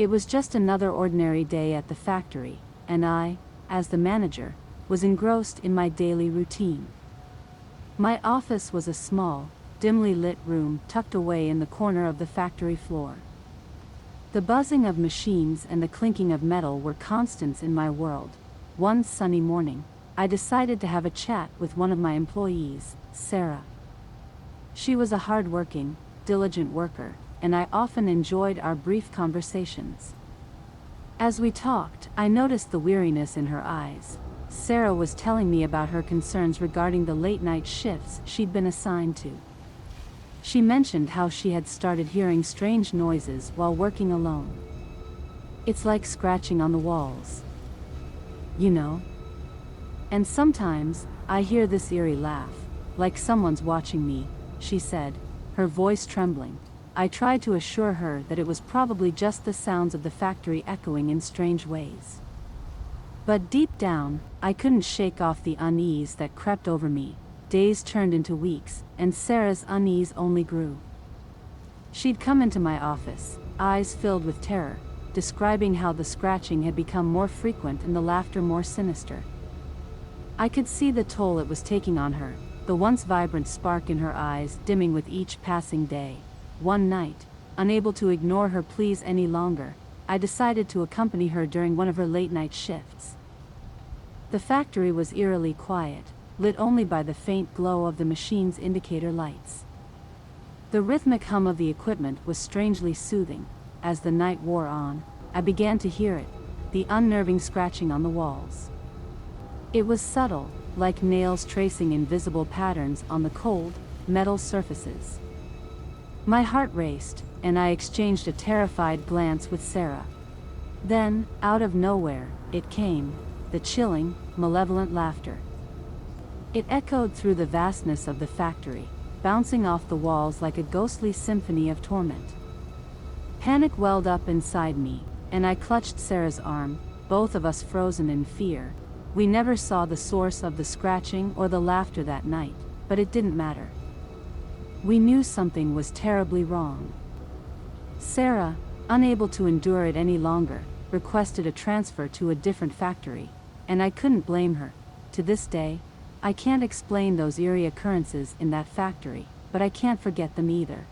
It was just another ordinary day at the factory, and I, as the manager, was engrossed in my daily routine. My office was a small, dimly lit room tucked away in the corner of the factory floor. The buzzing of machines and the clinking of metal were constants in my world. One sunny morning, I decided to have a chat with one of my employees, Sarah. She was a hard-working, diligent worker, and I often enjoyed our brief conversations. As we talked, I noticed the weariness in her eyes. Sarah was telling me about her concerns regarding the late-night shifts she'd been assigned to. She mentioned how she had started hearing strange noises while working alone. It's like scratching on the walls. You know? And sometimes, I hear this eerie laugh, like someone's watching me, she said, her voice trembling. I tried to assure her that it was probably just the sounds of the factory echoing in strange ways. But deep down, I couldn't shake off the unease that crept over me. Days turned into weeks, and Sarah's unease only grew. She'd come into my office, eyes filled with terror, describing how the scratching had become more frequent and the laughter more sinister. I could see the toll it was taking on her, the once vibrant spark in her eyes dimming with each passing day. One night, unable to ignore her pleas any longer, I decided to accompany her during one of her late-night shifts. The factory was eerily quiet, lit only by the faint glow of the machine's indicator lights. The rhythmic hum of the equipment was strangely soothing. As the night wore on, I began to hear it, the unnerving scratching on the walls. It was subtle, like nails tracing invisible patterns on the cold, metal surfaces. My heart raced, and I exchanged a terrified glance with Sarah. Then, out of nowhere, it came, the chilling, malevolent laughter. It echoed through the vastness of the factory, bouncing off the walls like a ghostly symphony of torment. Panic welled up inside me, and I clutched Sarah's arm, both of us frozen in fear. We never saw the source of the scratching or the laughter that night, but it didn't matter. We knew something was terribly wrong. Sarah, unable to endure it any longer, requested a transfer to a different factory, and I couldn't blame her. To this day, I can't explain those eerie occurrences in that factory, but I can't forget them either.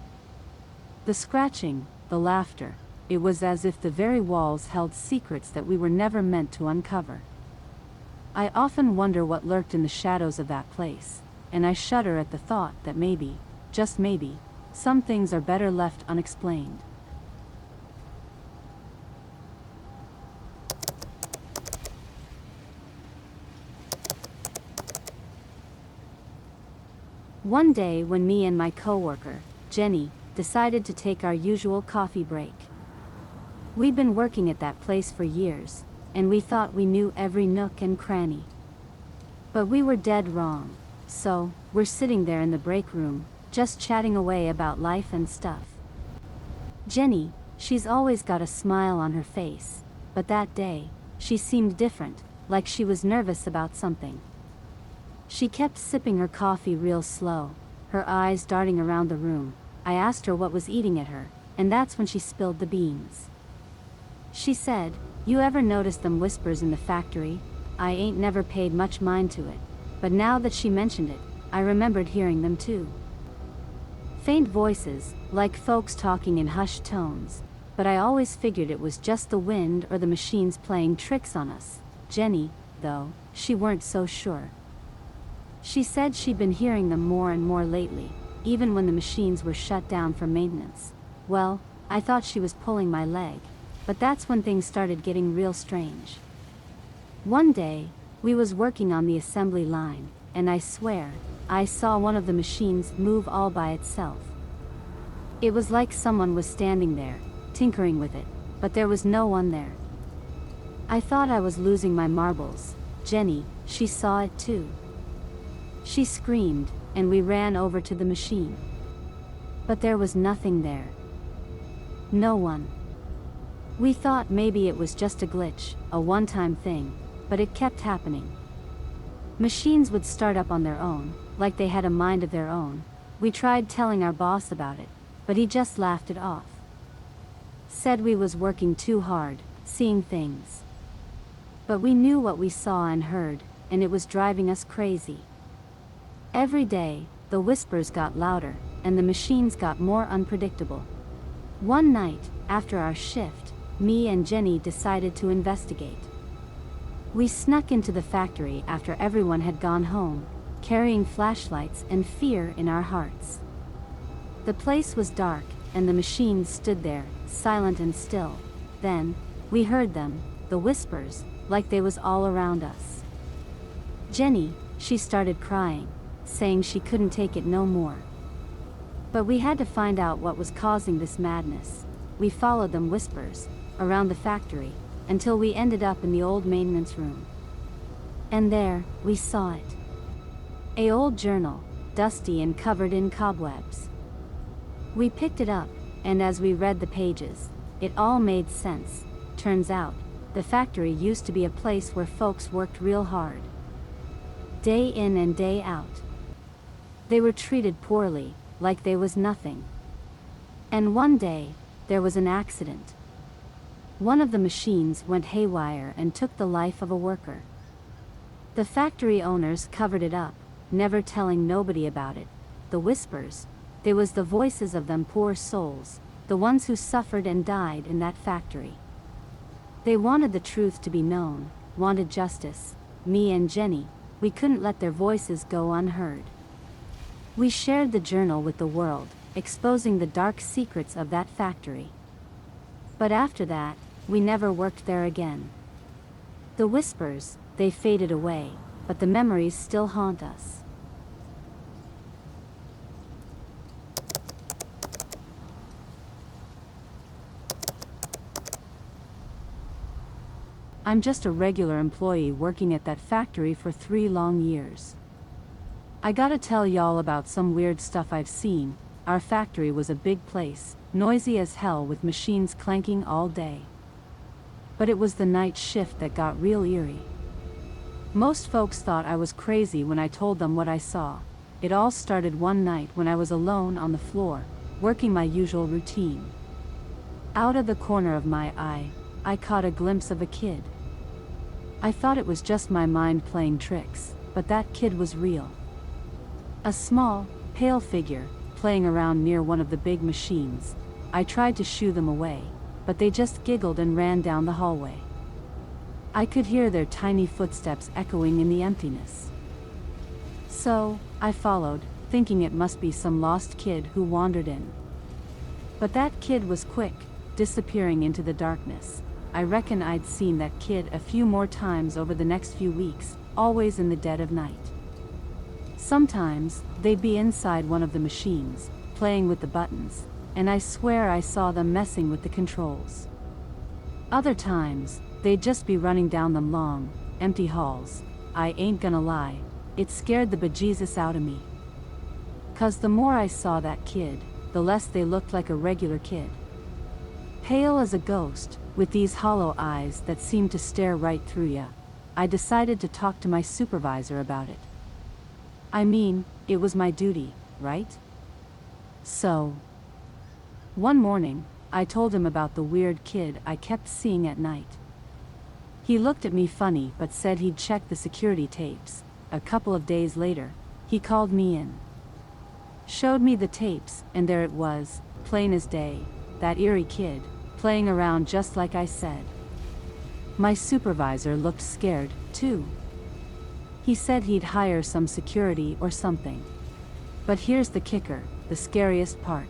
The scratching, the laughter, it was as if the very walls held secrets that we were never meant to uncover. I often wonder what lurked in the shadows of that place, and I shudder at the thought that maybe, just maybe, some things are better left unexplained. One day when me and my coworker, Jenny, decided to take our usual coffee break. We'd been working at that place for years, and we thought we knew every nook and cranny. But we were dead wrong. So, we're sitting there in the break room, just chatting away about life and stuff. Jenny, she's always got a smile on her face, but that day, she seemed different, like she was nervous about something. She kept sipping her coffee real slow, her eyes darting around the room. I asked her what was eating at her, and that's when she spilled the beans. She said, "You ever notice them whispers in the factory? I ain't never paid much mind to it, but now that she mentioned it, I remembered hearing them too. Faint voices, like folks talking in hushed tones, but I always figured it was just the wind or the machines playing tricks on us." Jenny, though, she weren't so sure. She said she'd been hearing them more and more lately, even when the machines were shut down for maintenance. Well, I thought she was pulling my leg, but that's when things started getting real strange. One day, we was working on the assembly line, and I swear, I saw one of the machines move all by itself. It was like someone was standing there, tinkering with it, but there was no one there. I thought I was losing my marbles. Jenny, she saw it too. She screamed, and we ran over to the machine. But there was nothing there. No one. We thought maybe it was just a glitch, a one-time thing, but it kept happening. Machines would start up on their own, like they had a mind of their own. We tried telling our boss about it, but he just laughed it off. Said we was working too hard, seeing things. But we knew what we saw and heard, and it was driving us crazy. Every day, the whispers got louder, and the machines got more unpredictable. One night, after our shift, me and Jenny decided to investigate. We snuck into the factory after everyone had gone home, carrying flashlights and fear in our hearts. The place was dark, and the machines stood there, silent and still. Then, we heard them, the whispers, like they was all around us. Jenny, she started crying, saying she couldn't take it no more. But we had to find out what was causing this madness. We followed them whispers, around the factory, until we ended up in the old maintenance room. And there, we saw it. A old journal, dusty and covered in cobwebs. We picked it up, and as we read the pages, it all made sense. Turns out, the factory used to be a place where folks worked real hard. Day in and day out. They were treated poorly, like they was nothing. And one day, there was an accident. One of the machines went haywire and took the life of a worker. The factory owners covered it up, never telling nobody about it. The whispers, they was the voices of them poor souls, the ones who suffered and died in that factory. They wanted the truth to be known, wanted justice. Me and Jenny, we couldn't let their voices go unheard. We shared the journal with the world, exposing the dark secrets of that factory. But after that, we never worked there again. The whispers, they faded away, but the memories still haunt us. I'm just a regular employee working at that factory for 3 long years. I gotta tell y'all about some weird stuff I've seen. Our factory was a big place, noisy as hell with machines clanking all day. But it was the night shift that got real eerie. Most folks thought I was crazy when I told them what I saw. It all started one night when I was alone on the floor, working my usual routine. Out of the corner of my eye, I caught a glimpse of a kid. I thought it was just my mind playing tricks, but that kid was real. A small, pale figure, playing around near one of the big machines. I tried to shoo them away, but they just giggled and ran down the hallway. I could hear their tiny footsteps echoing in the emptiness. So, I followed, thinking it must be some lost kid who wandered in. But that kid was quick, disappearing into the darkness. I reckon I'd seen that kid a few more times over the next few weeks, always in the dead of night. Sometimes, they'd be inside one of the machines, playing with the buttons, and I swear I saw them messing with the controls. Other times, they'd just be running down them long, empty halls. I ain't gonna lie, it scared the bejesus out of me. 'Cause the more I saw that kid, the less they looked like a regular kid. Pale as a ghost, with these hollow eyes that seemed to stare right through ya. I decided to talk to my supervisor about it. I mean, it was my duty, right? So, one morning, I told him about the weird kid I kept seeing at night. He looked at me funny but said he'd check the security tapes. A couple of days later, he called me in. Showed me the tapes, and there it was, plain as day, that eerie kid, playing around just like I said. My supervisor looked scared, too. He said he'd hire some security or something. But here's the kicker, the scariest part.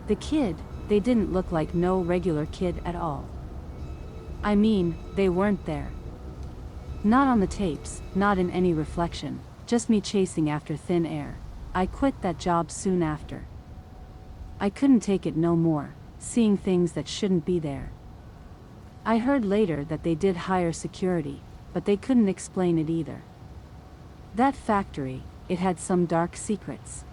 The kid, they didn't look like no regular kid at all. I mean, they weren't there. Not on the tapes, not in any reflection, just me chasing after thin air. I quit that job soon after. I couldn't take it no more, seeing things that shouldn't be there. I heard later that they did hire security, but they couldn't explain it either. That factory, it had some dark secrets.